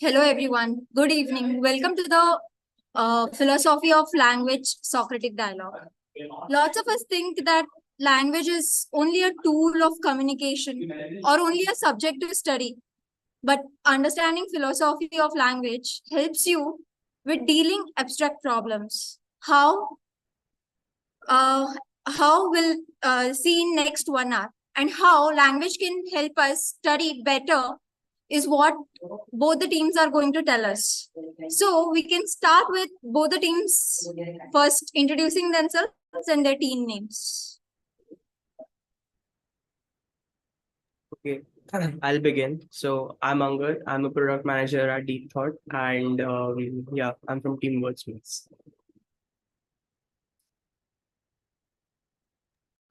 Hello, everyone. Good evening. Welcome to the Philosophy of Language Socratic Dialogue. Lots of us think that language is only a tool of communication or only a subject to study. But understanding philosophy of language helps you with dealing abstract problems. Uh, how we'll see in next 1 hour, and how language can help us study better is what both the teams are going to tell us. So we can start with both the teams first introducing themselves and their team names. Okay, I'll begin. So I'm Angar. I'm a product manager at Deep Thought, and yeah, I'm from Team Wordsmiths.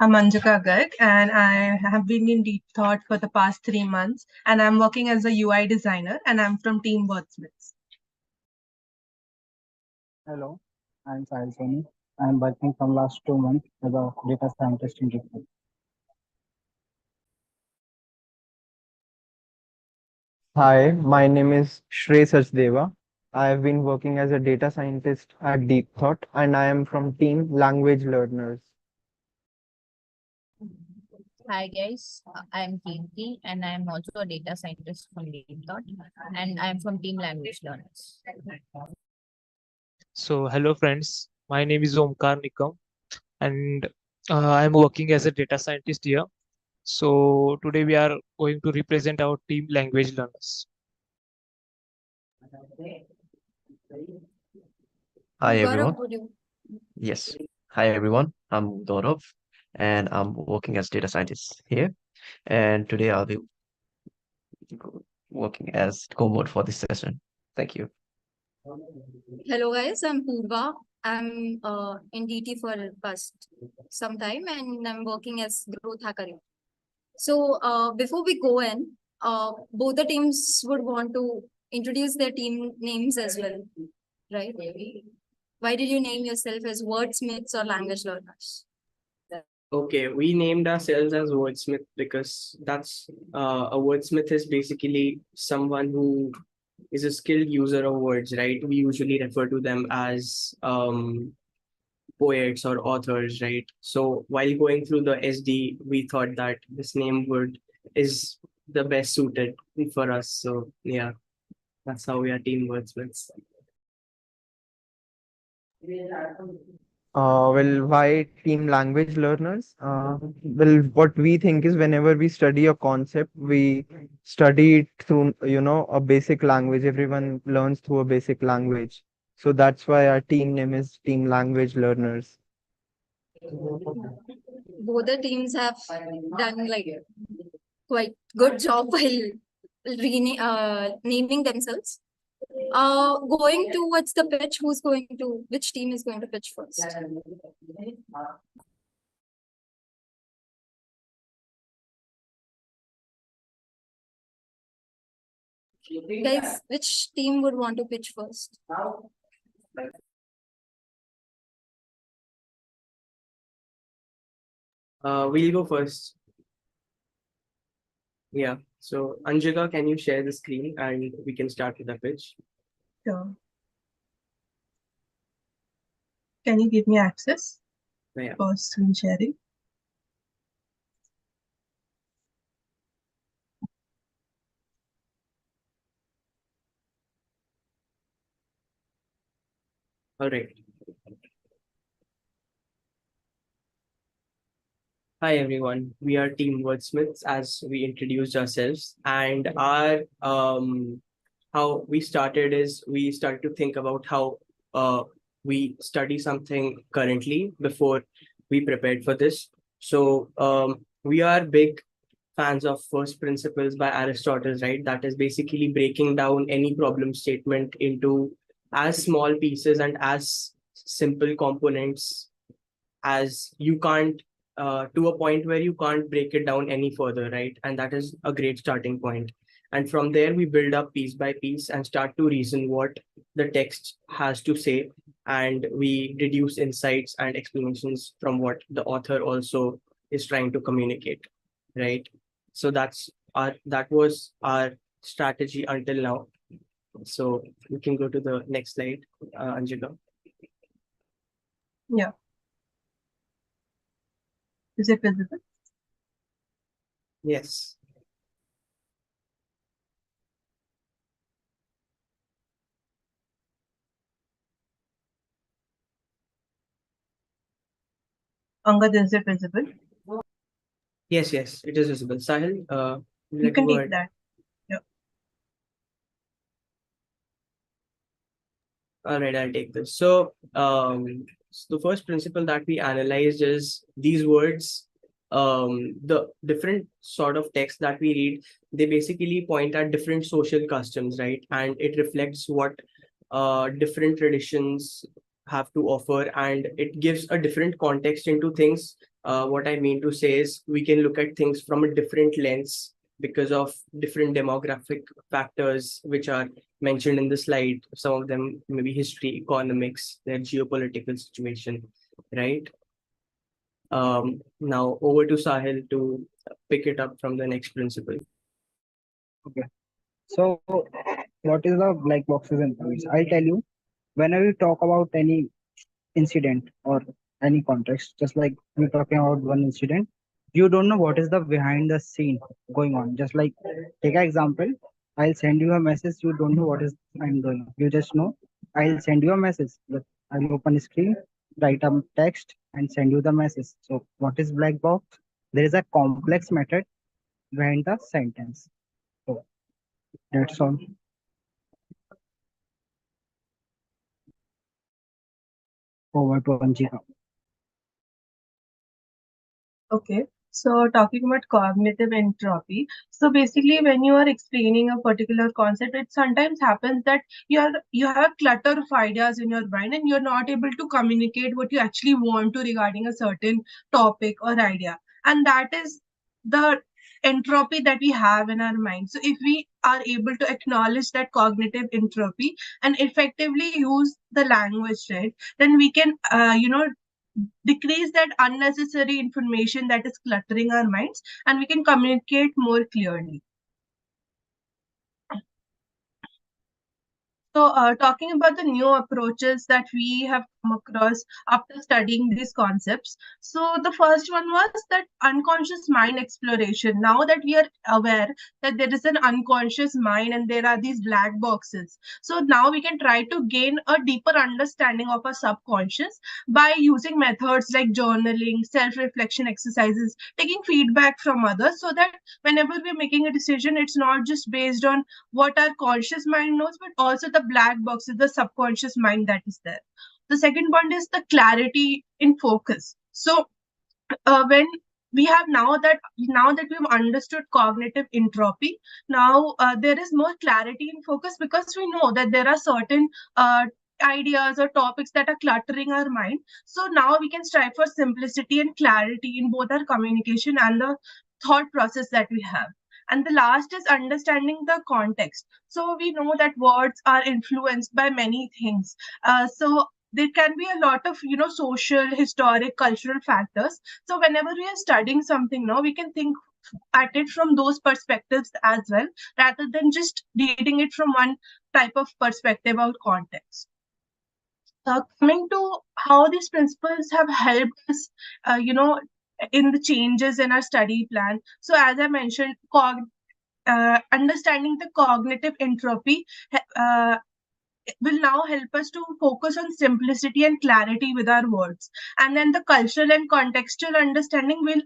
I'm Anjika Garg, and I have been in Deep Thought for the past 3 months, and I'm working as a UI designer, and I'm from Team Wordsmiths. Hello, I'm Sahil Soni. I'm working from last 2 months as a data scientist in Deepwood. Hi, my name is Shrey Sachdeva. I have been working as a data scientist at Deep Thought, and I am from Team Language Learners. Hi guys, I'm Kirti and I'm also a data scientist from Deep Thought and I'm from Team Language Learners. So, hello friends, my name is Omkar Nikam and I'm working as a data scientist here. So, today we are going to represent our team language learners. Hi Gaurav, everyone. would you? Yes. Hi everyone. I'm Gaurav and I'm working as data scientist here. And today I'll be working as co-mod for this session. Thank you. Hello, guys. I'm Purva. I'm in DT for past some time, and I'm working as growth hacker. So before we go in, both the teams would want to introduce their team names as well, right? Why did you name yourself as wordsmiths or language learners? Okay, we named ourselves as Wordsmith because that's a wordsmith is basically someone who is a skilled user of words, right? We usually refer to them as poets or authors, right? So while going through the SD, we thought that this name would is the best suited for us. So yeah, that's how we are Team Wordsmiths. Well, why Team Language Learners? Well, what we think is whenever we study a concept, we study it through, a basic language. Everyone learns through a basic language. So that's why our team name is Team Language Learners. Both the teams have done like quite good job while naming themselves. Going towards the pitch, which team is going to pitch first? Guys, which team would want to pitch first? We'll go first. Yeah. So Anjika, can you share the screen and we can start with the pitch? Sure. Can you give me access Yeah. for screen sharing? All right. Hi everyone. We are Team Wordsmiths as we introduced ourselves, and our how we started is we started to think about how we study something currently before we prepared for this. So we are big fans of first principles by Aristotle, right? That is basically breaking down any problem statement into as small pieces and as simple components as you can't to a point where you can't break it down any further, right? And that is a great starting point. And from there, we build up piece by piece and start to reason what the text has to say. And we deduce insights and explanations from what the author also is trying to communicate, right? So that was our strategy until now. So we can go to the next slide, Anjika. Yeah. Is it visible? Yes. Angad, is it visible? Yes, yes, it is visible. Sahil, would you You like to can go take ahead? that. All right, I'll take this. So, the first principle that we analyzed is these words. The different sort of text that we read, they basically point at different social customs, right? And it reflects what different traditions have to offer, and it gives a different context into things. What I mean to say is, we can look at things from a different lens because of different demographic factors which are mentioned in the slide. Some of them maybe history, economics, their geopolitical situation, right? Now over to Sahil to pick it up from the next principle. Okay. So, what is the black boxes and voids? I'll tell you. Whenever you talk about any incident or any context, just like we're talking about one incident, you don't know what is the behind the scene going on. Just like take an example, I'll send you a message, you don't know what is I'm doing. You just know I'll send you a message. But I'll open a screen, write a text, and send you the message. So what is black box? There is a complex method behind the sentence. So that's all. Over to Anjika. Okay. So talking about cognitive entropy. So basically when you are explaining a particular concept, it sometimes happens that you have a clutter of ideas in your mind and you're not able to communicate what you actually want to regarding a certain topic or idea. And that is the entropy that we have in our mind. So if we are able to acknowledge that cognitive entropy and effectively use the language, right, then we can decrease that unnecessary information that is cluttering our minds and we can communicate more clearly. So, talking about the new approaches that we have come across after studying these concepts. So, the first one was that unconscious mind exploration. Now that we are aware that there is an unconscious mind and there are these black boxes. So, now we can try to gain a deeper understanding of our subconscious by using methods like journaling, self reflection exercises, taking feedback from others so that whenever we're making a decision, it's not just based on what our conscious mind knows, but also the black box is the subconscious mind that is there. The second one is the clarity in focus. So when we have now that we've understood cognitive entropy, now there is more clarity in focus because we know that there are certain ideas or topics that are cluttering our mind. So now we can strive for simplicity and clarity in both our communication and the thought process that we have. And the last is understanding the context. So we know that words are influenced by many things. So there can be a lot of social, historic, cultural factors. So whenever we are studying something now, we can think at it from those perspectives as well, rather than just reading it from one type of perspective or context. Coming to how these principles have helped us, in the changes in our study plan. So as I mentioned, understanding the cognitive entropy uh, will now help us to focus on simplicity and clarity with our words. And then the cultural and contextual understanding will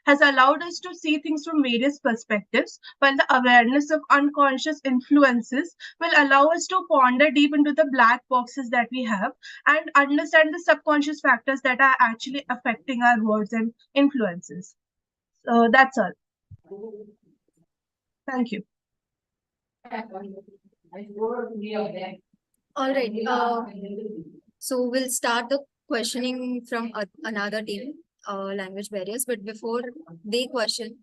has allowed us to see things from various perspectives, while the awareness of unconscious influences will allow us to ponder deep into the black boxes that we have and understand the subconscious factors that are actually affecting our words and influences. So that's all. Thank you. All right. So we'll start the questioning from another team, language barriers. But before they question,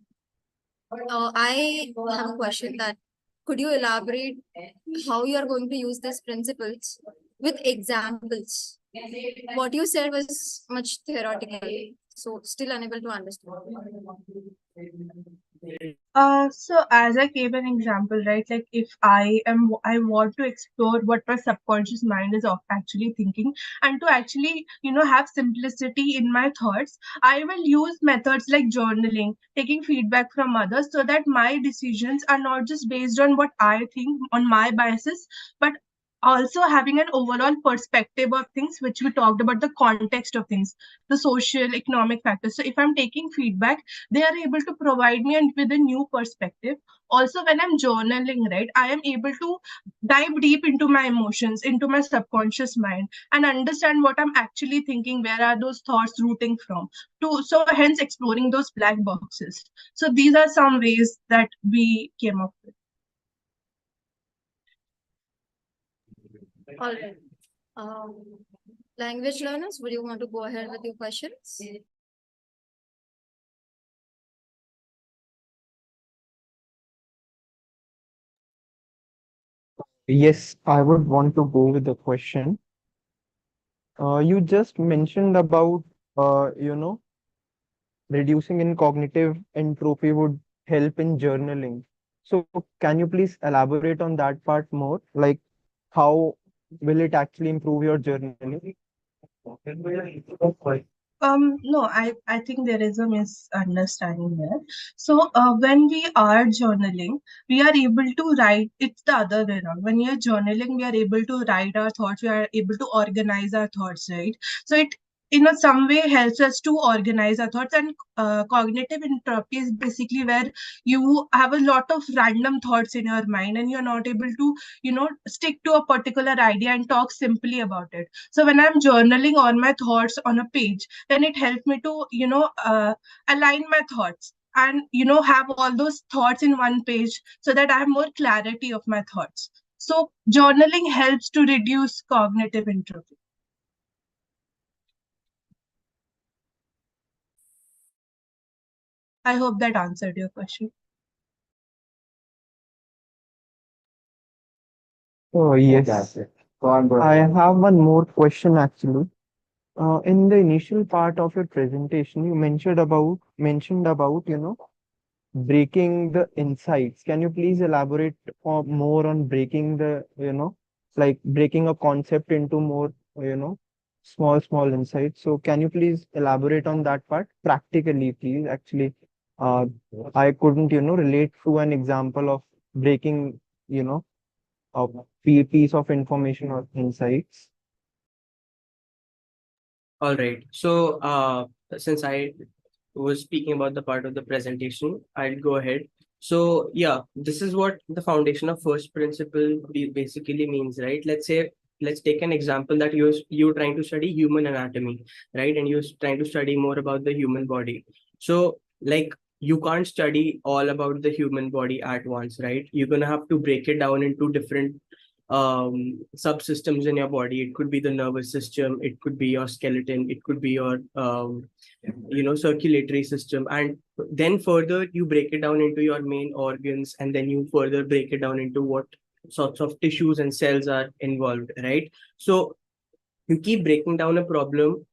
I have a question that could you elaborate how you are going to use these principles with examples? What you said was much theoretical, so still unable to understand. So as I gave an example, right? Like if I want to explore what my subconscious mind is actually thinking, and to actually, have simplicity in my thoughts, I will use methods like journaling, taking feedback from others, so that my decisions are not just based on what I think on my biases, but also having an overall perspective of things, which we talked about the context of things, the social, economic factors. So if I'm taking feedback, they are able to provide me and with a new perspective. Also, when I'm journaling, right, I am able to dive deep into my emotions, into my subconscious mind, and understand what I'm actually thinking, where are those thoughts rooting from, to so hence exploring those black boxes. So these are some ways that we came up with. All right. Language learners, would you want to go ahead with your questions? Yes, I would want to go with the question. You just mentioned about, reducing in cognitive entropy would help in journaling. So can you please elaborate on that part more? Like, how will it actually improve your journaling? No, I think there is a misunderstanding there. So, when we are journaling, we are able to write, it's the other way around. When we are journaling, we are able to write our thoughts, we are able to organize our thoughts, right? So, it some way helps us to organize our thoughts. And cognitive entropy is basically where you have a lot of random thoughts in your mind and you're not able to, stick to a particular idea and talk simply about it. So, when I'm journaling on my thoughts on a page, then it helped me to align my thoughts and have all those thoughts in one page so that I have more clarity of my thoughts. So journaling helps to reduce cognitive entropy. I hope that answered your question. Oh, yes. I have one more question actually. In the initial part of your presentation, you mentioned about, breaking the insights. Can you please elaborate more on breaking the, like breaking a concept into more, small insights? So can you please elaborate on that part practically, please? Actually, uh, I couldn't, relate to an example of breaking, a piece of information or insights. All right. So, since I was speaking about the part of the presentation, I'll go ahead. So, yeah, this is what the foundation of first principle basically means, right? Let's take an example that you're trying to study human anatomy, right? And you're trying to study more about the human body. So, like, you can't study all about the human body at once, right? You're gonna have to break it down into different subsystems in your body. It could be the nervous system, it could be your skeleton, it could be your circulatory system, and then further you break it down into your main organs, and then you further break it down into what sorts of tissues and cells are involved, right? So you keep breaking down a problem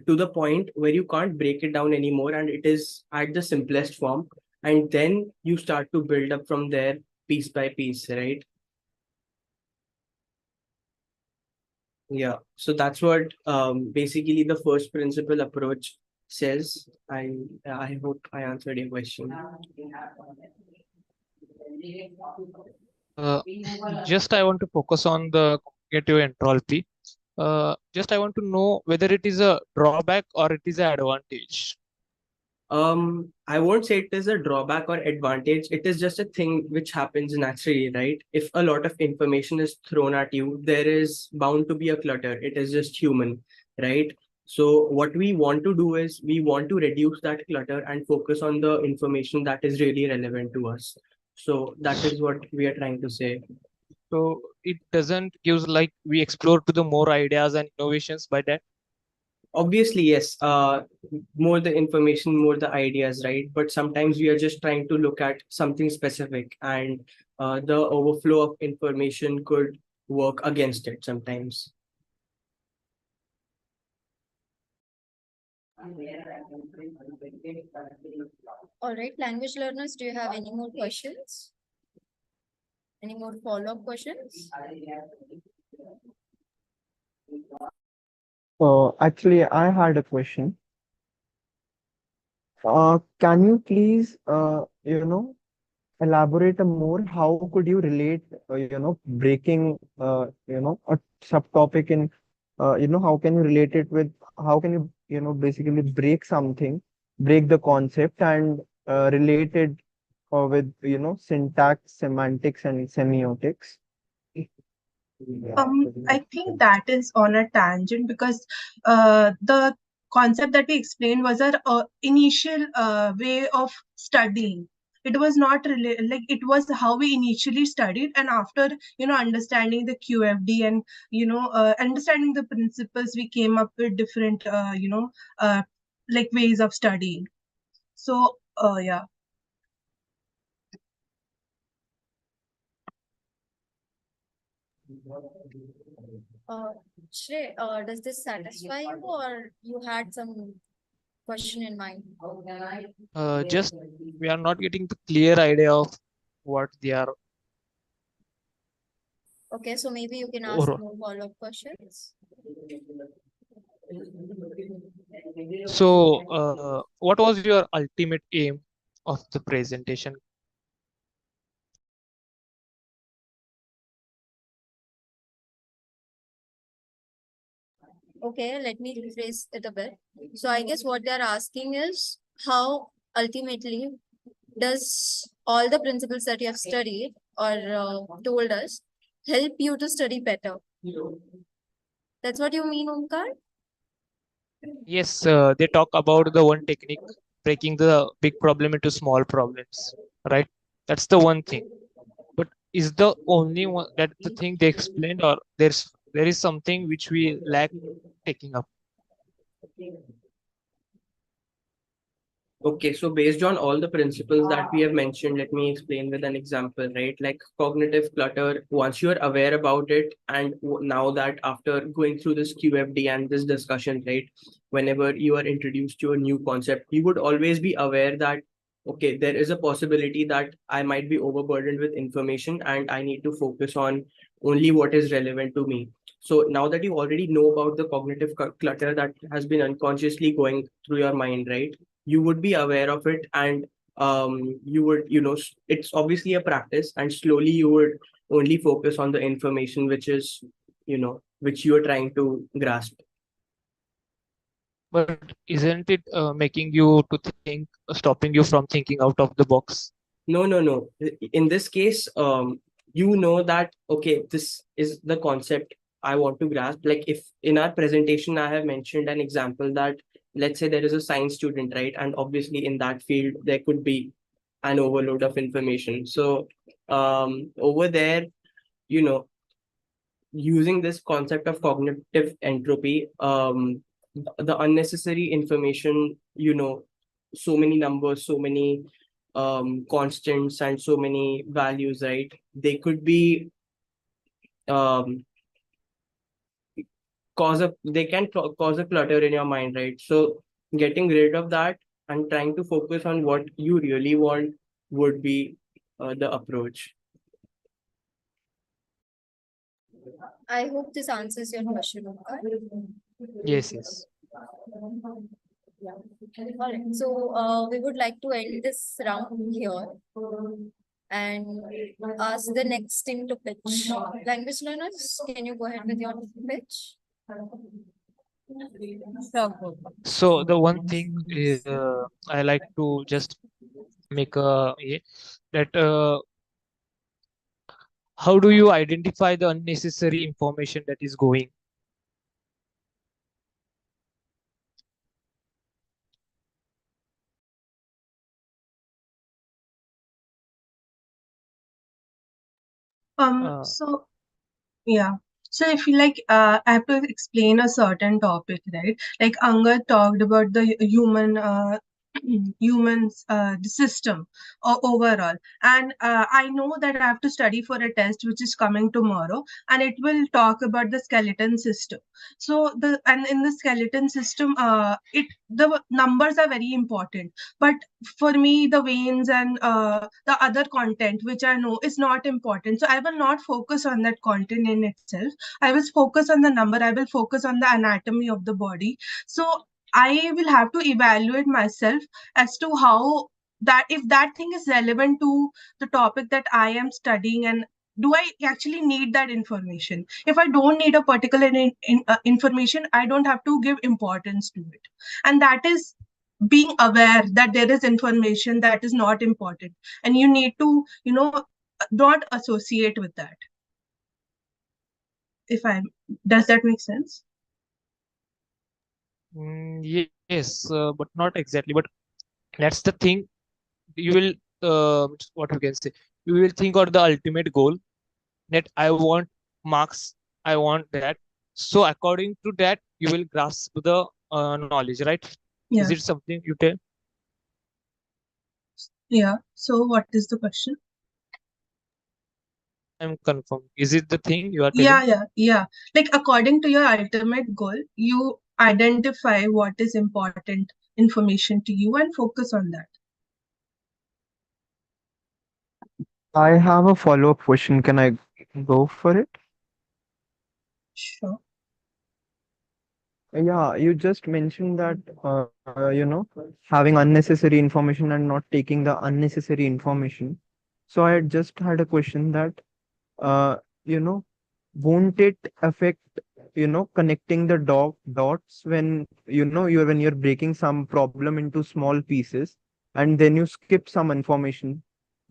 to the point where you can't break it down anymore and it is at the simplest form, and then you start to build up from there piece by piece, right? Yeah, so that's what basically the first principle approach says. I hope I answered your question. Uh, just I want to focus on the cognitive entropy. Just I want to know whether it is a drawback or it is an advantage. I won't say it is a drawback or advantage. It is just a thing which happens naturally, right? If a lot of information is thrown at you, there is bound to be a clutter. It is just human, right? So what we want to do is we want to reduce that clutter and focus on the information that is really relevant to us. So that is what we are trying to say. So it doesn't gives like we explore to the more ideas and innovations by that. Obviously, yes. More the information, more the ideas, right? But sometimes we are just trying to look at something specific, and the overflow of information could work against it sometimes. All right, language learners, do you have any more questions? Any more follow-up questions? Actually, I had a question. Can you please, elaborate more? How could you relate, breaking, a subtopic in, how can you relate it with, how can you, basically break something, break the concept and relate it with, syntax, semantics, and semiotics? I think that is on a tangent because the concept that we explained was our initial way of studying. It was not really like it was how we initially studied, and after understanding the QFD and understanding the principles, we came up with different like ways of studying. So yeah. Uh, Shrey, does this satisfy you, or you had some question in mind? Just we are not getting the clear idea of what they are. Okay, so maybe you can ask Or more follow-up questions. so, what was your ultimate aim of the presentation? Okay, let me rephrase it a bit. So I guess what they're asking is how ultimately does all the principles that you have studied or told us help you to study better? That's what you mean, Omkar? Yes, they talk about the one technique, breaking the big problem into small problems, right? That's the one thing. But is the only one that the thing they explained, or there is something which we lack taking up? Okay, so based on all the principles that we have mentioned, let me explain with an example, right? Like cognitive clutter, once you're aware about it, and now that after going through this QFD and this discussion, right, whenever you are introduced to a new concept, you would always be aware that, okay, there is a possibility that I might be overburdened with information and I need to focus on only what is relevant to me. So now that you already know about the cognitive clutter that has been unconsciously going through your mind, right? You would be aware of it, and you would it's obviously a practice, and slowly you would only focus on the information which is which you are trying to grasp. But isn't it making you to think, stopping you from thinking out of the box? No. In this case, you know that, okay, this is the concept I want to grasp. Like if in our presentation I have mentioned an example that, let's say there is a science student, right? And obviously in that field there could be an overload of information. So over there, you know, using this concept of cognitive entropy, the unnecessary information, so many numbers, so many constants, and so many values, right? They could be um, they can cause a clutter in your mind, right? So getting rid of that and trying to focus on what you really want would be the approach. I hope this answers your question, Omkar. Yes, yes. All right. So we would like to end this round here and ask the next team to pitch. Language learners, can you go ahead with your pitch? So the one thing is, I like to just make that how do you identify the unnecessary information that is going? Uh, So yeah. So if you like, I have to explain a certain topic, right? Like Angad talked about the human humans the system overall. And I know that I have to study for a test which is coming tomorrow, and it will talk about the skeleton system. So in the skeleton system, the numbers are very important, but for me the veins and the other content which I know is not important, so I will not focus on that content in itself. I will focus on the number, I will focus on the anatomy of the body. So I will have to evaluate myself as to how that, if that thing is relevant to the topic that I am studying, and do I actually need that information. If I don't need a particular information, I don't have to give importance to it. And that is being aware that there is information that is not important, and you need to, not associate with that. If I Does that make sense? Yes, but not exactly. But that's the thing. You will, what you can say, you will think of the ultimate goal that I want marks, I want that. So according to that, you will grasp the knowledge, right? Is Yeah. it something you tell? Yeah. So what is the question? I'm confirmed. Is it the thing you are Yeah, telling? yeah. Like according to your ultimate goal, you identify what is important information to you and focus on that. I have a follow-up question. Can I go for it? Sure. Yeah, you just mentioned that, having unnecessary information and not taking the unnecessary information. So I just had a question that, uh, you know, won't it affect, connecting the dots when, when you're breaking some problem into small pieces and then you skip some information?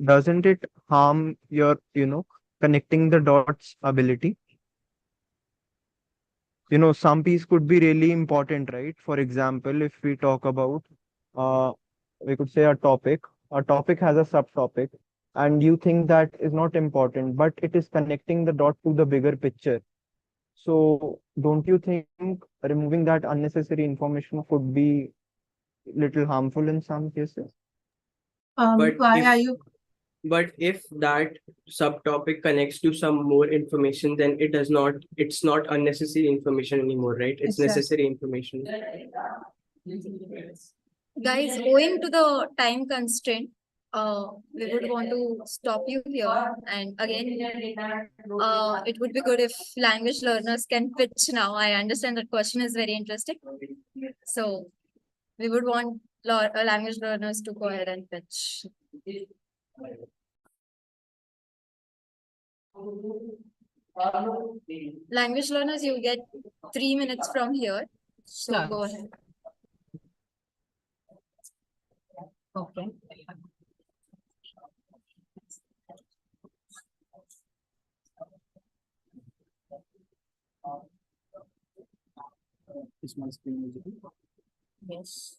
Doesn't it harm your, connecting the dots ability? Some piece could be really important, right? For example, if we talk about, uh we could say a topic has a subtopic, and you think that is not important, but it is connecting the dot to the bigger picture. So don't you think removing that unnecessary information could be little harmful in some cases? But Why are if you? but if that subtopic connects to some more information, then it's not unnecessary information anymore, right? It's Exactly. necessary information. Guys, owing to the time constraint, we would want to stop you here. And again, it would be good if language learners can pitch now. I understand that question is very interesting. So we would want language learners to go ahead and pitch. Language learners, you get 3 minutes from here. So Sure. go ahead. Okay. Yes.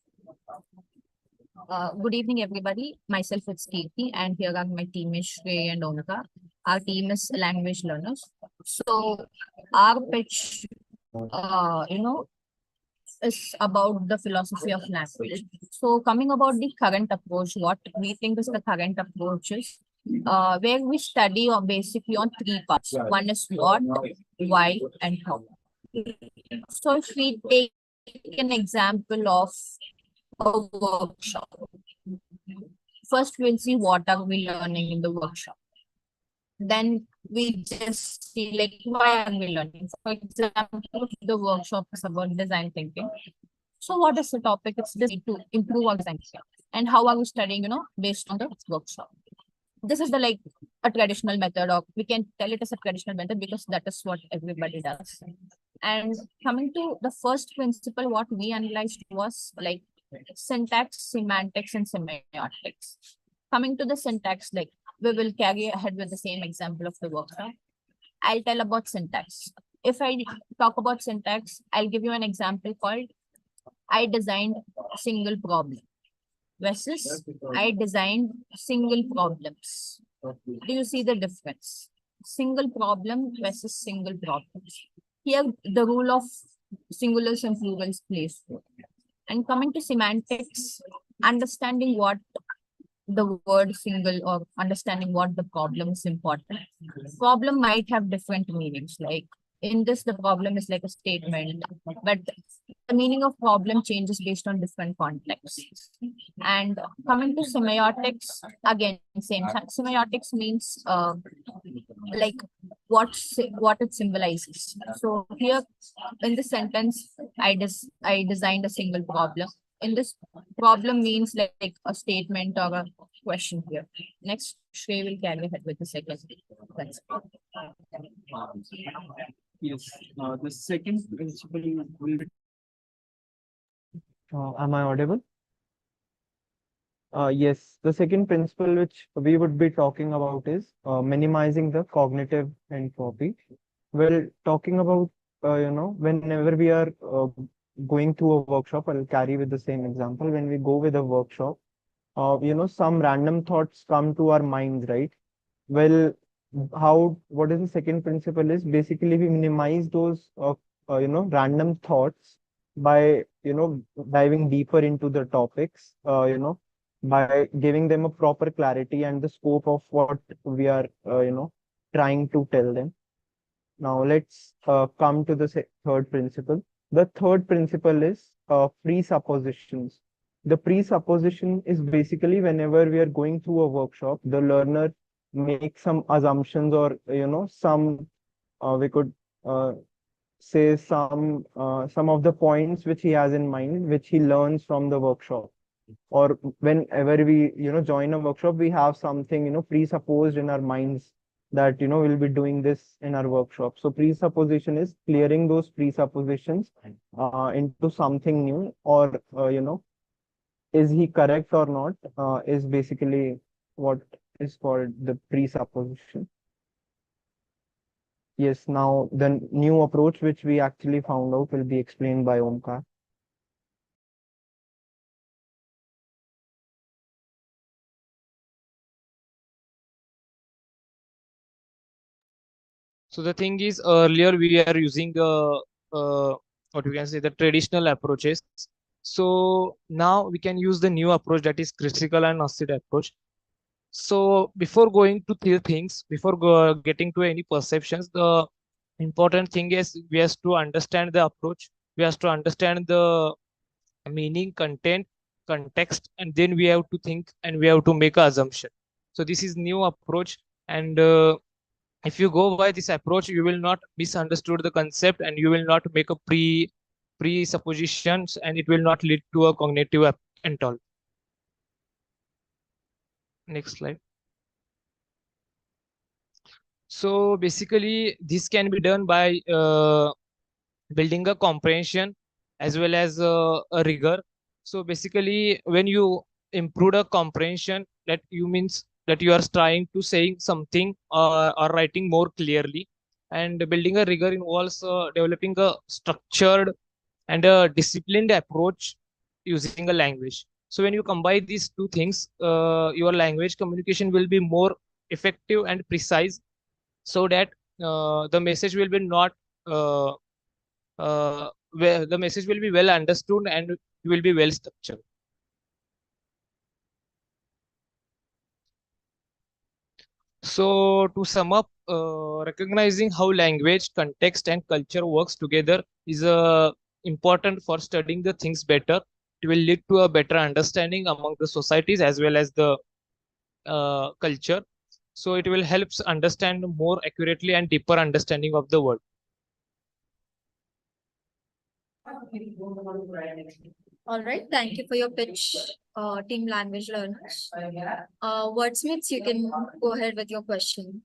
Good evening, everybody. Myself is Kirti, and here are my team is Shrey and Onika. Our team is language learners. So our pitch, is about the philosophy of language. So coming about the current approach, what we think is the current approach is where we study on basically on three parts. One is what, why, and how. So if we take an example of a workshop, first we'll see what are we learning in the workshop. Then we just see like why are we learning. For example, if the workshop is about design thinking. So what is the topic? It's this to improve our design thinking. And how are we studying, based on the workshop. This is the like a traditional method, or we can tell it as a traditional method because that is what everybody does. And coming to the first principle, what we analyzed was like syntax, semantics, and semiotics. Coming to the syntax, like we will carry ahead with the same example of the workshop. I'll tell about syntax. If I talk about syntax, I'll give you an example called I designed single problem versus I designed single problems. Do you see the difference? Single problem versus single problems. Here, the rule of singulars and plurals plays role. And coming to semantics, understanding what the word single or understanding what the problem is important. Problem might have different meanings. Like in this, the problem is like a statement, but the meaning of problem changes based on different contexts. And coming to semiotics, again, same. Semiotics means like what it symbolizes. So here in this sentence, I designed a single problem. In this, problem means like a statement or a question here. Next, Shrey will carry ahead with the second. That's Yes, the second principle will be Am I audible? Yes, the second principle which we would be talking about is minimizing the cognitive entropy. Well, talking about, whenever we are going to a workshop, I'll carry with the same example. When we go with a workshop, some random thoughts come to our minds, right? Well, what is the second principle is basically we minimize those, random thoughts by, diving deeper into the topics, by giving them a proper clarity and the scope of what we are, trying to tell them. Now let's come to the third principle. The third principle is presuppositions. The presupposition is basically whenever we are going through a workshop, the learner makes some assumptions or some we could say some of the points which he has in mind, which he learns from the workshop. Or whenever we join a workshop, we have something presupposed in our minds that we'll be doing this in our workshop. So presupposition is clearing those presuppositions into something new, or is he correct or not, is basically what is called the presupposition. Yes, now the new approach which we actually found out will be explained by Omkar. So the thing is, earlier we are using what we can say the traditional approaches. So now we can use the new approach, that is critical and necessity approach. So before going to the things, before getting to any perceptions, the important thing is we have to understand the approach. We have to understand the meaning, content, context, and then we have to think and we have to make an assumption. So this is new approach, and if you go by this approach, you will not misunderstood the concept, and you will not make a presuppositions, and it will not lead to a cognitive entropy. Next slide. So basically, this can be done by building a comprehension as well as a rigor. So basically, when you improve a comprehension, that you means that you are trying to saying something or writing more clearly. And building a rigor involves developing a structured and a disciplined approach using a language. So when you combine these two things, your language communication will be more effective and precise, so that the message will be not where the message will be well understood and will be well structured. So to sum up, recognizing how language, context, and culture works together is important for studying the things better. It will lead to a better understanding among the societies as well as the culture. So it will help us understand more accurately and deeper understanding of the world. All right, thank you for your pitch, team language learners. Wordsmiths, you can go ahead with your question.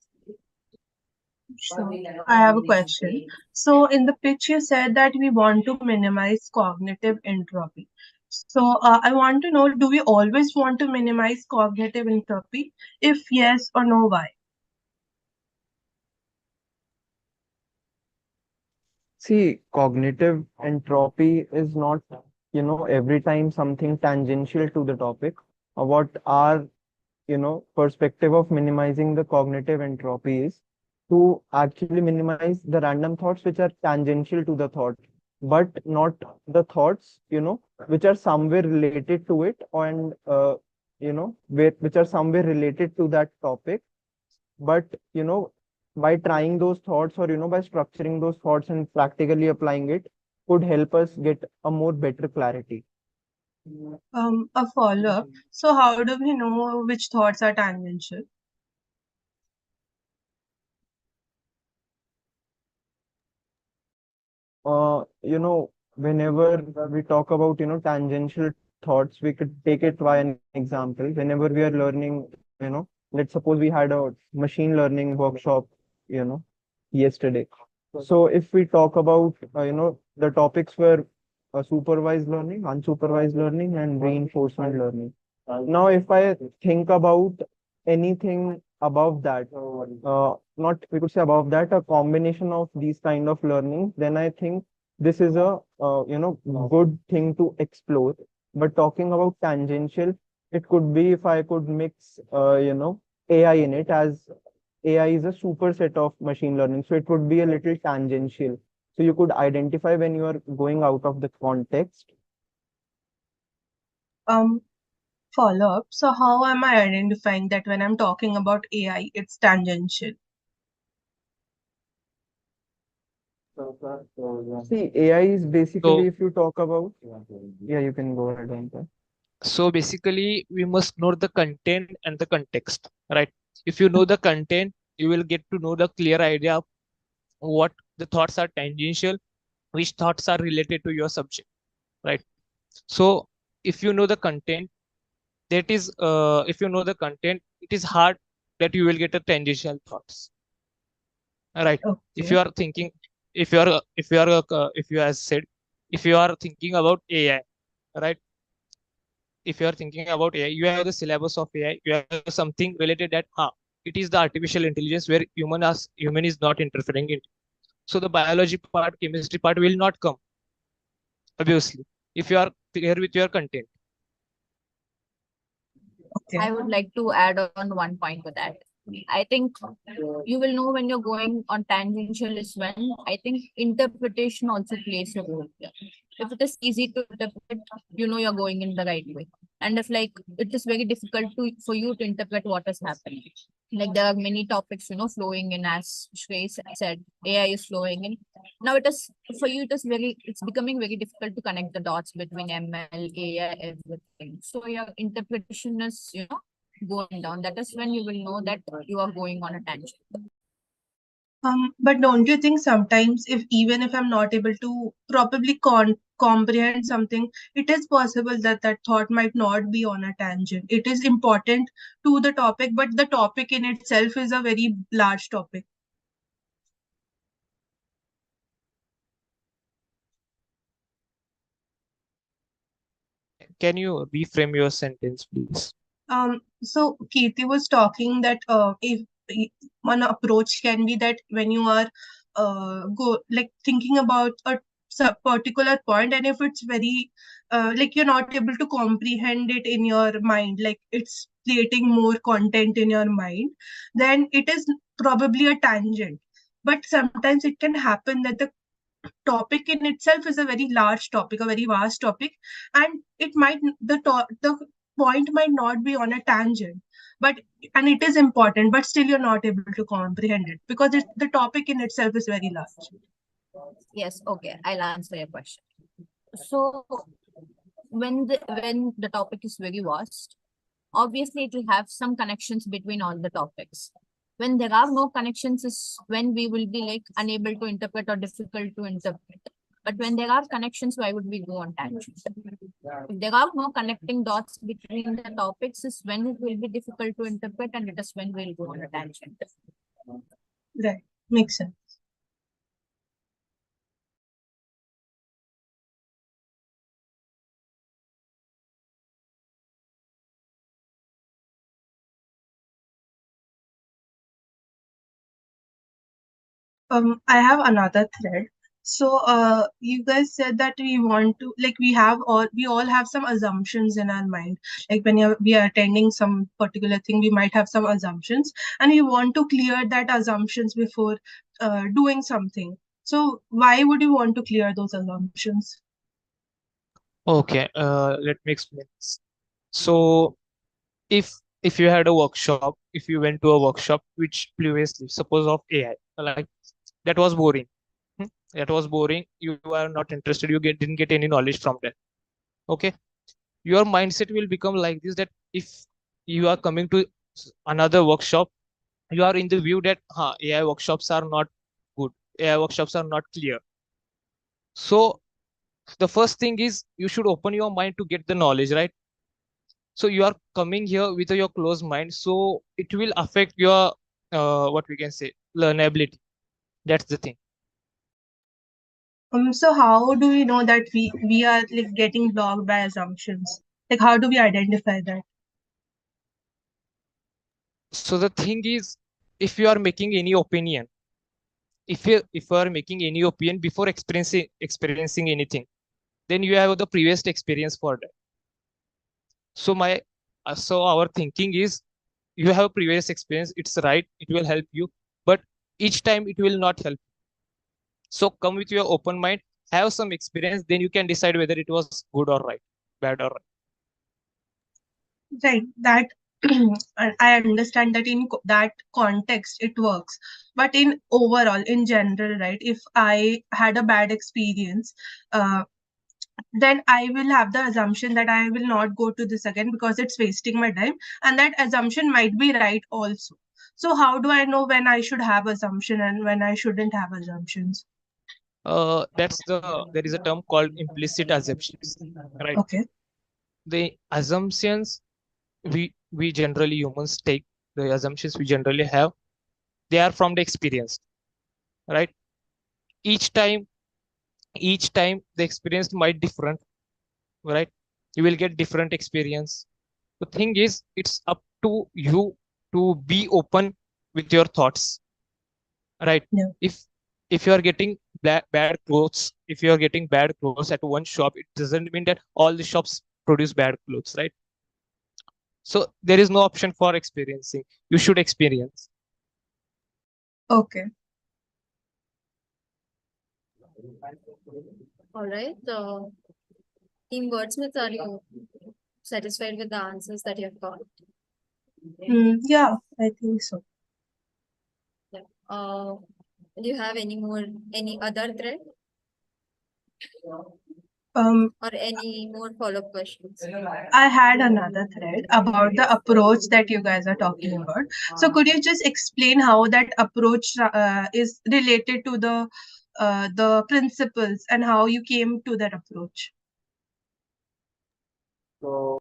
Sure. I have a question. So, in the pitch, you said that we want to minimize cognitive entropy. So, I want to know, do we always want to minimize cognitive entropy? If yes or no, why? See, cognitive entropy is not, every time something tangential to the topic. What our, perspective of minimizing the cognitive entropy is to actually minimize the random thoughts which are tangential to the thought. but not the thoughts, which are somewhere related to it, and which are somewhere related to that topic. But by trying those thoughts, or by structuring those thoughts and practically applying it, could help us get a more better clarity. A follow-up. So how do we know which thoughts are tangential? Whenever we talk about, tangential thoughts, we could take it by an example. Whenever we are learning, let's suppose we had a machine learning workshop, yesterday. So if we talk about, the topics were supervised learning, unsupervised learning, and reinforcement learning. Now, if I think about anything above that, not we could say above that, a combination of these kind of learning, then I think this is a good thing to explore. But talking about tangential, it could be if I could mix AI in it, as AI is a superset of machine learning, so it would be a little tangential. So you could identify when you are going out of the context. Follow-up. So how am I identifying that when I'm talking about AI, it's tangential? See, AI is basically, So if you talk about, yeah, you can go ahead and so basically we must know the content and the context, right? If you know the content, you will get to know the clear idea of what the thoughts are tangential, which thoughts are related to your subject, right? So if you know the content, if you know the content, it is hard that you will get a tangential thoughts, right? If Okay. you are thinking, if you as said, if you are thinking about AI, right? If you are thinking about AI, you have the syllabus of AI, you have something related that it is the artificial intelligence where human is not interfering in. So the biology part, chemistry part will not come, obviously, if you are clear with your content. Okay. I would like to add on one point to that. I think you will know when you're going on tangential is when I think interpretation also plays a role here. If it is easy to interpret, you're going in the right way. And if like it is very difficult for you to interpret what is happening. Like there are many topics, flowing in, as Shrey said, AI is flowing in. Now it is for you, it's becoming very difficult to connect the dots between ML, AI, everything. So your interpretation is, going down. That is when you will know that you are going on a tangent. But don't you think sometimes even if I'm not able to properly comprehend something, it is possible that that thought might not be on a tangent. It is important to the topic, but the topic in itself is a very large topic. Can you reframe your sentence, please? So Kirti was talking that if one approach can be that when you are go like thinking about a particular point, and if it's very like you're not able to comprehend it in your mind, like it's creating more content in your mind, then it is probably a tangent. But sometimes it can happen that the topic in itself is a very large topic, a very vast topic, and it might the point might not be on a tangent, but and it is important, but still you're not able to comprehend it because the topic in itself is very large. Yes, okay, I'll answer your question. So when the topic is very vast, obviously it will have some connections between all the topics. When there are no connections is when we will be like unable to interpret or difficult to interpret. But when there are connections, why would we go on tangents? If there are no connecting dots between the topics is when it will be difficult to interpret, and it is when we'll go on a tangent. Right, makes sense. I have another thread. So, you guys said that we want to, like, we all have some assumptions in our mind. Like, when we are attending some particular thing, we might have some assumptions, and we want to clear that assumptions before doing something. So why would you want to clear those assumptions? Okay, let me explain this. So if if you had a workshop, if you went to a workshop which previously, suppose of AI, like that was boring. Hmm, that was boring. You are not interested. Didn't get any knowledge from that. Okay, your mindset will become like this, that if you are coming to another workshop, you are in the view that AI workshops are not good. AI workshops are not clear. So the first thing is you should open your mind to get the knowledge, right? So you are coming here with your closed mind, so it will affect your what we can say, learnability. That's the thing. So how do we know that we are like getting blocked by assumptions? Like how do we identify that? So the thing is, if you are making any opinion, if you are making any opinion before experiencing anything, then you have the previous experience for that. So our thinking is, you have previous experience, it's right, it will help you, but each time it will not help. So come with your open mind, have some experience, then you can decide whether it was good or right, bad or right. Right, that I understand that in that context it works, but in overall, in general, right? If I had a bad experience, uh, then I will have the assumption that I will not go to this again because it's wasting my time, and that assumption might be right also. So how do I know when I should have assumption and when I shouldn't have assumptions? There is a term called implicit assumptions, right? Okay. The assumptions we generally humans take, the assumptions we generally have, they are from the experience, right? Each time each time the experience might different, right? You will get different experience. The thing is, it's up to you to be open with your thoughts, right? Yeah. If you are getting bad clothes, if you are getting bad clothes at one shop, it doesn't mean that all the shops produce bad clothes, right? So there is no option for experiencing. You should experience. Okay. All right. Team Wordsmith, are you satisfied with the answers that you have got? Yeah, I think so. Yeah. Do you have any other thread or any more follow-up questions? I had another thread about the approach that you guys are talking about. So could you just explain how that approach is related to the principles and how you came to that approach? So,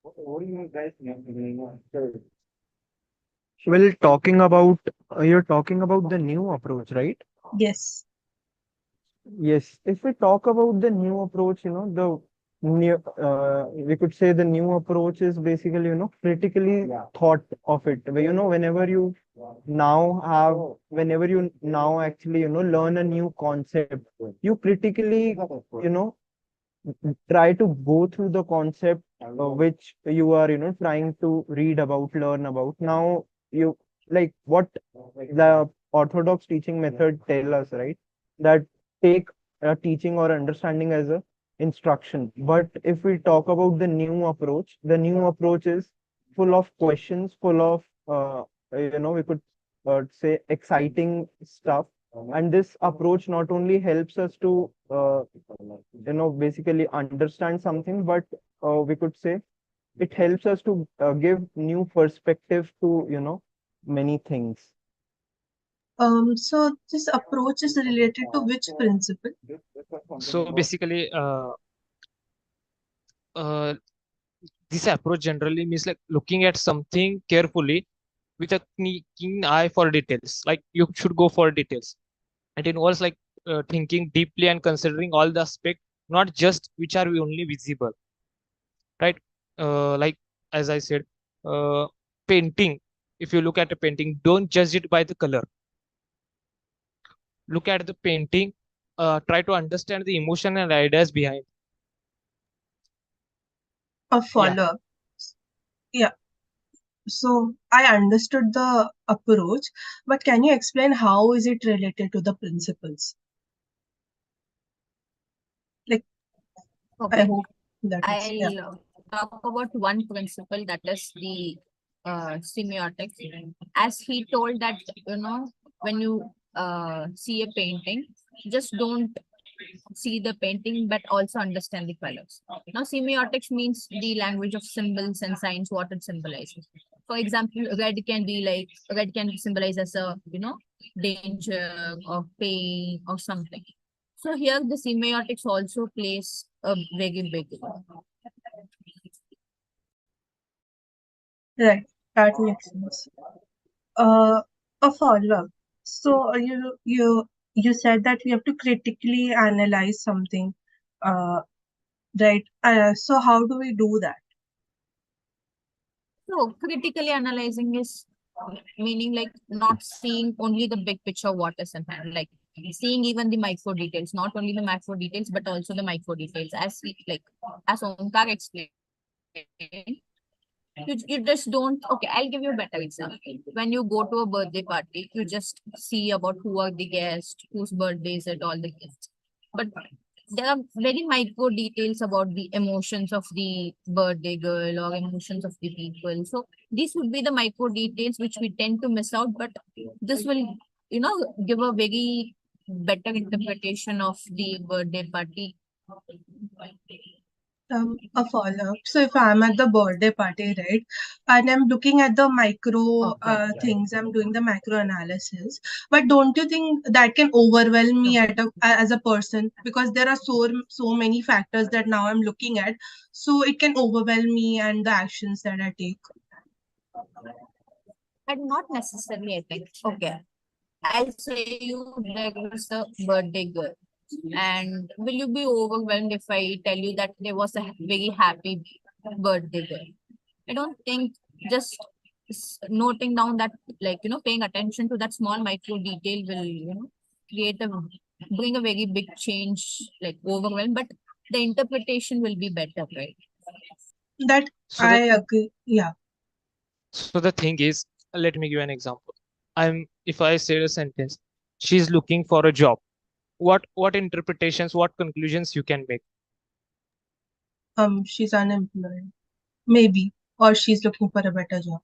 what do you guys know? Well, you're talking about the new approach, right? Yes. Yes. If we talk about the new approach, we could say the new approach is basically, critically thought of it. Whenever you now actually, learn a new concept, you critically, you know, try to go through the concept which you are trying to read about, learn about. Now you, like what the orthodox teaching method tell us, right, that take teaching or understanding as a instruction. But if we talk about the new approach is full of questions, full of we could say exciting stuff. And this approach not only helps us to basically understand something, but we could say it helps us to give new perspective to many things. So this approach is related to which principle? So basically, uh, this approach generally means like looking at something carefully with a keen eye for details. Like you should go for details. It involves like thinking deeply and considering all the aspects, not just which are only visible, right? Like as I said, uh, painting. If you look at a painting, don't judge it by the color. Look at the painting. Try to understand the emotion and ideas behind. A Yeah. follow-up. Yeah. So I understood the approach, but can you explain how is it related to the principles? Like, I Okay, hope that is, yeah. I'll talk about one principle, that is the semiotics. As he told that, when you see a painting, just don't see the painting, but also understand the colors. Now, semiotics means the language of symbols and signs, what it symbolizes. For example, red can be symbolized as a, danger or pain or something. So here the semiotics also plays a very big role. Right, that makes sense. A follow-up. So you said that we have to critically analyze something, uh, right? So how do we do that? So critically analyzing is meaning like not seeing only the big picture, what is in hand, like seeing even the micro details, not only the macro details, but also the micro details. As Omkar explained, you just don't. Okay, I'll give you a better example. When you go to a birthday party, you just see about who are the guests, whose birthday is it, all the guests. But there are very micro details about the emotions of the birthday girl or emotions of the people. So these would be the micro details which we tend to miss out, but this will, give a very better interpretation of the birthday party. A follow-up. So if I'm at the birthday party, right, and I'm looking at the micro things, I'm doing the macro analysis. But don't you think that can overwhelm me as a person, because there are so many factors that now I'm looking at, so it can overwhelm me and the actions that I take. But not necessarily, I think. Okay, I'll say you there was a birthday girl. And will you be overwhelmed if I tell you that there was a very happy birthday girl? I don't think just noting down that, like, paying attention to that small micro detail will, create a bring a very big change, like overwhelm, but the interpretation will be better, right? That So I the agree. Yeah. so the thing is, let me give you an example. If I say a sentence, she's looking for a job. What interpretations, what conclusions you can make? She's unemployed, maybe, or she's looking for a better job.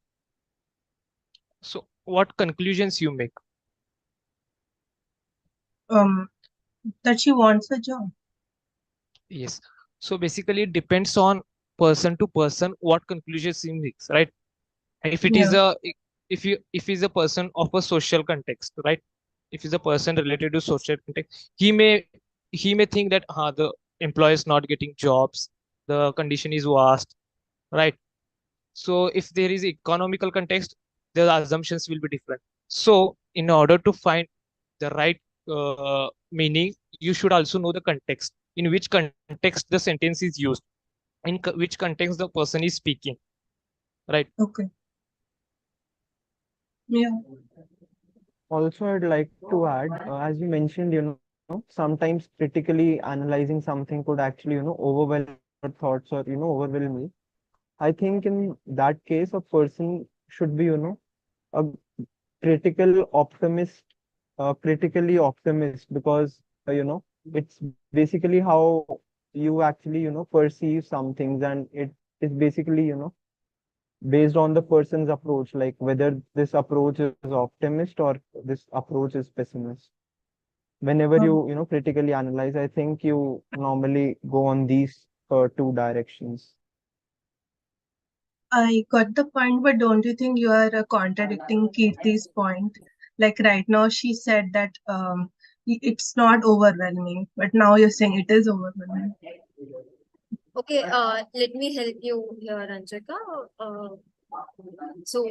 So what conclusions you make? Um, that she wants a job. Yes. So basically, it depends on person to person what conclusions he makes, right? And if it is Yeah. a if he's a person of a social context, right? If he's a person related to social context, he may think that the employer is not getting jobs, the condition is vast, right? So if there is economical context, the assumptions will be different. So in order to find the right meaning, you should also know the context, in which context the sentence is used, in which context the person is speaking, right? Okay. Yeah. Also, I'd like to add, as you mentioned, sometimes critically analyzing something could actually, overwhelm your thoughts or, overwhelm me. I think in that case, a person should be, a critical optimist, critically optimist, because, it's basically how you actually, perceive some things, and it is basically, based on the person's approach, like whether this approach is optimist or this approach is pessimist. Whenever Um, you critically analyze, I think you normally go on these two directions. I got the point, but don't you think you are contradicting Kirti's point? Like right now, she said that it's not overwhelming, but now you're saying it is overwhelming. Okay, let me help you here, Anjika. Uh, so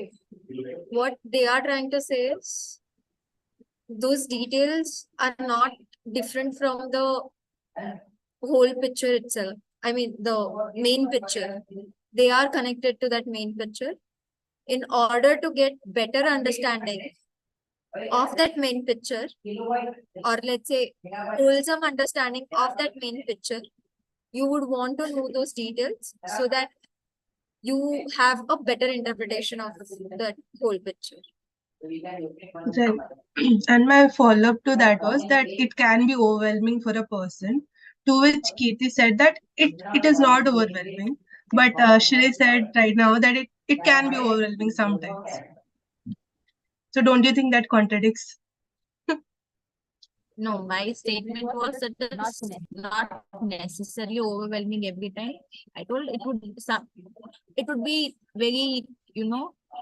what they are trying to say is those details are not different from the whole picture itself. I mean, the main picture. They are connected to that main picture. In order to get better understanding of that main picture, or let's say wholesome understanding of that main picture, you would want to know those details so that you have a better interpretation of the whole picture. Right. And my follow-up to that was that it can be overwhelming for a person, to which Kirti said that it is not overwhelming. But Shri said right now that it can be overwhelming sometimes. So don't you think that contradicts? No, my statement was that it's not necessarily overwhelming every time. I told it would be very,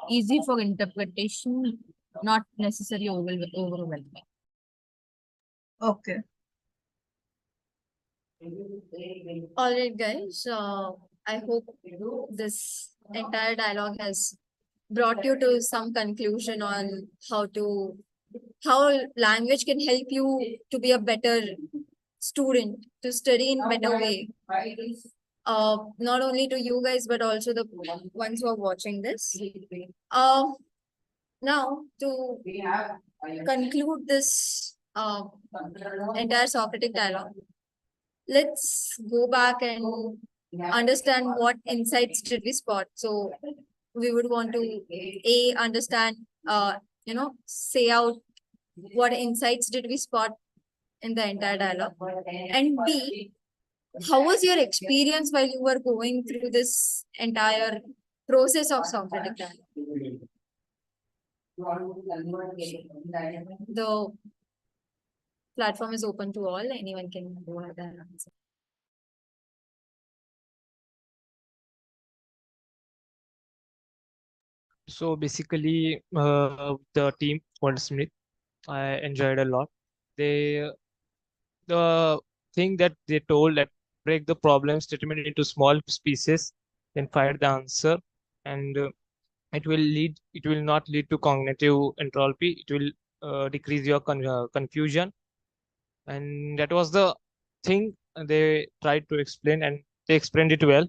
easy for interpretation, not necessarily overwhelming. Okay. All right, guys. I hope this entire dialogue has brought you to some conclusion on how language can help you to be a better student, to study in better way. Not only to you guys, but also the ones who are watching this. Now to conclude this entire Socratic dialogue, let's go back and understand what insights did we spot. So we would want to understand, say out what insights did we spot in the entire dialogue, and B, how was your experience while you were going through this entire process of Socratic dialogue? The platform is open to all. Anyone can go ahead and answer. So basically, the team Wordsmith, I enjoyed a lot. They the thing that they told that break the problem statement into small pieces, then find the answer, and it will not lead to cognitive entropy. It will decrease your confusion, and that was the thing they tried to explain, and they explained it well.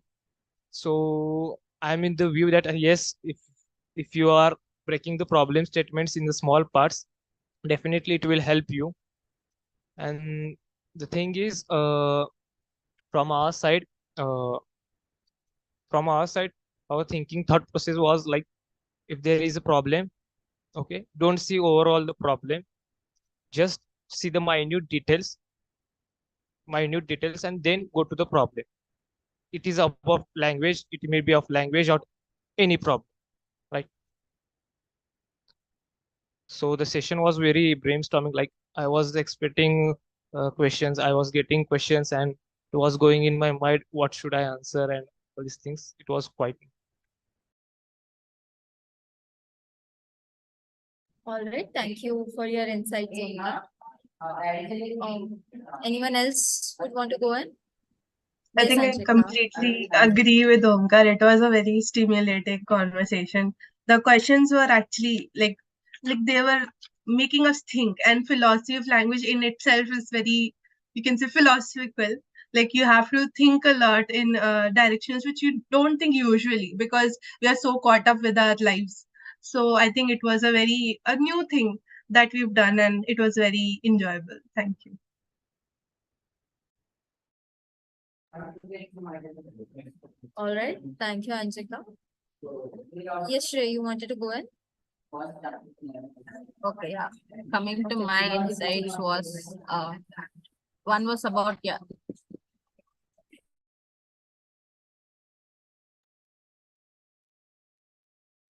So I'm in the view that yes, if you are breaking the problem statements in the small parts, definitely it will help you. And the thing is, from our side, uh, from our side, our thinking thought process was like, if there is a problem, okay, don't see overall the problem, just see the minute details, and then go to the problem. It is about language, it may be of language or any problem, right? So the session was very brainstorming. Like I was expecting questions, I was getting questions, and it was going in my mind, what should I answer, and all these things. It was quite. All right, thank you for your insights on that. Anyone else would want to go in? I Yes, think I Anshika. completely agree with Omkar. It was a very stimulating conversation. The questions were actually like they were making us think, and philosophy of language in itself is very, you can say, philosophical. Like you have to think a lot in directions which you don't think usually, because we are so caught up with our lives. So I think it was a new thing that we've done, and it was very enjoyable. Thank you. All right, thank you, Anshika. Yes, Shreya, you wanted to go in? Okay, yeah. Coming to my insights was one was about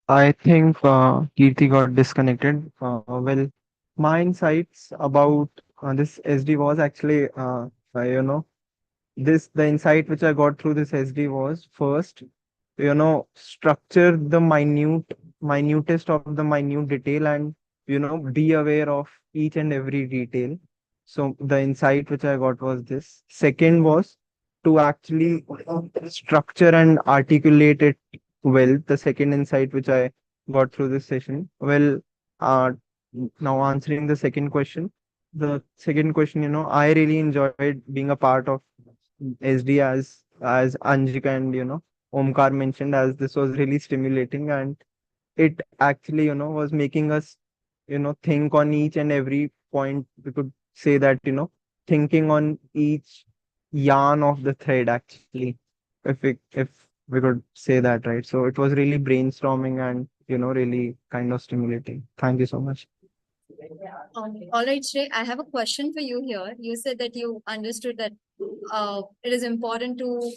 I think Kirti got disconnected. Well, my insights about this SD was actually, the insight which I got through this SD was first, structure the minutest of the minute detail, and, be aware of each and every detail. So the insight which I got was this. Second was to actually structure and articulate it well. The second insight which I got through this session. Well, uh, now answering the second question. The second question, I really enjoyed being a part of SD, as Anjika and Omkar mentioned, as this was really stimulating, and it actually was making us think on each and every point. We could say that thinking on each yarn of the thread, actually, if we could say that, right? So it was really brainstorming and, really kind of stimulating. Thank you so much. All right, Shrey, I have a question for you here. You said that you understood that it is important to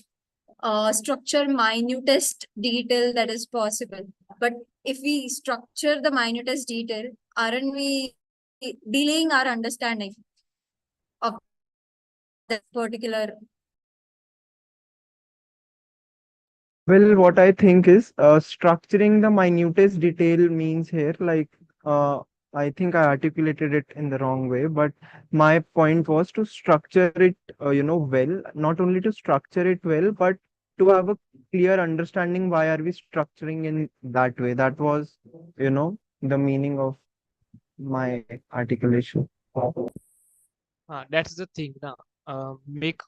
structure minutest detail that is possible. But if we structure the minutest detail, aren't we delaying our understanding of that particular? Well, what I think is structuring the minutest detail means here, like, I think I articulated it in the wrong way, but my point was to structure it, well, not only to structure it well, but to have a clear understanding why are we structuring in that way. That was, the meaning of my articulation. That's the thing now. Make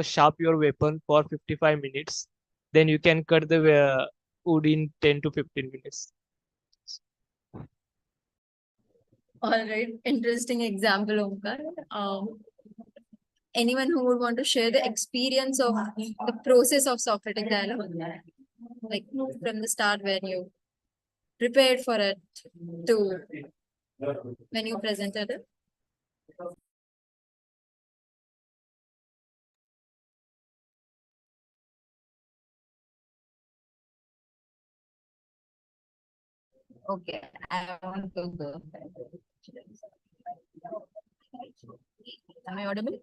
sharp your weapon for 55 minutes, then you can cut the wood in 10 to 15 minutes. All right, interesting example, Omkar. Anyone who would want to share the experience of the process of Socratic dialogue, like from the start when you prepared for it to when you presented it? Okay, I want to go. Am I audible?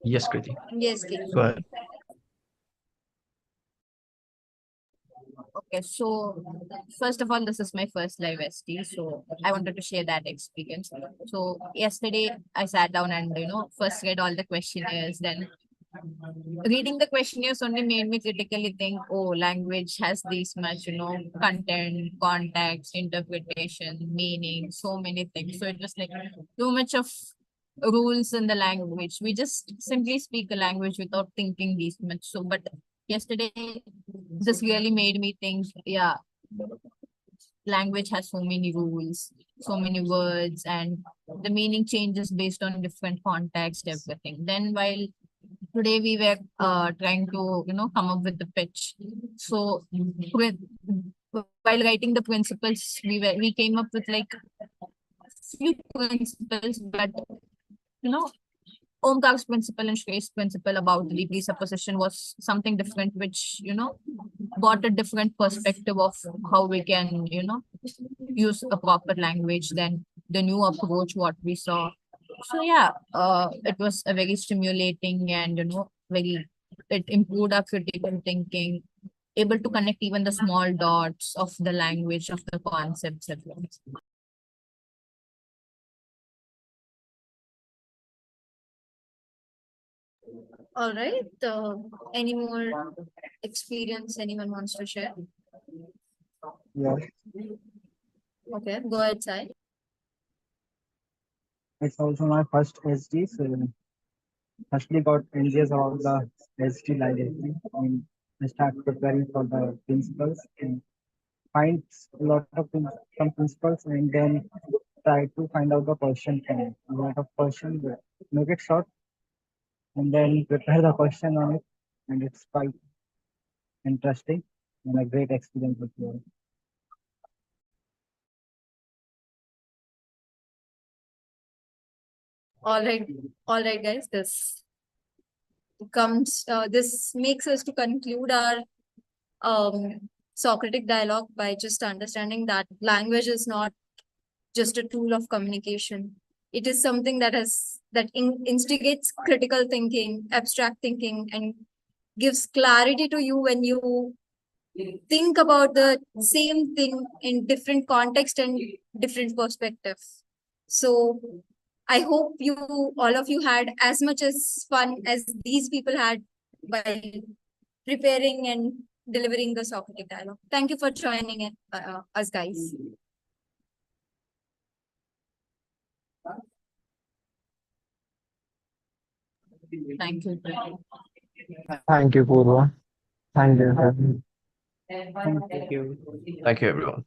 Yes, Kriti. Yes, Kate. Go ahead. Okay, so first of all, this is my first live ST, so I wanted to share that experience. So yesterday I sat down and first read all the questionnaires, then reading the questionnaires only made me critically think, oh, language has this much, content, context, interpretation, meaning, so many things. So it was like too much of rules in the language. We just simply speak a language without thinking these much. So, but yesterday, this really made me think, yeah, language has so many rules, so many words, and the meaning changes based on different context, everything. Then while today we were trying to come up with the pitch, so while writing the principles we came up with like few principles, but Omkar's principle and Shrey's principle about the presupposition was something different, which got a different perspective of how we can use a proper language than the new approach what we saw. So yeah, it was a very stimulating and very, it improved our critical thinking, able to connect even the small dots of the language of the concepts as well. All right. Any more experience anyone wants to share? Yeah, Okay, go ahead, Sai. it's also my first SD, so firstly got NGS about the SD library and I start preparing for the principles and find a lot of some principles and then try to find out the question from a lot of questions, make it short and then prepare the question on it, and it's quite interesting and a great experience with you. All right, guys. This makes us to conclude our Socratic dialogue by just understanding that language is not just a tool of communication. It is something that instigates critical thinking, abstract thinking, and gives clarity to you when you think about the same thing in different context and different perspectives. So I hope all of you had as much as fun as these people had while preparing and delivering the Socratic dialogue. Thank you for joining us, guys. Thank you. Thank you, Purva. Thank you. Thank you. Thank you, everyone.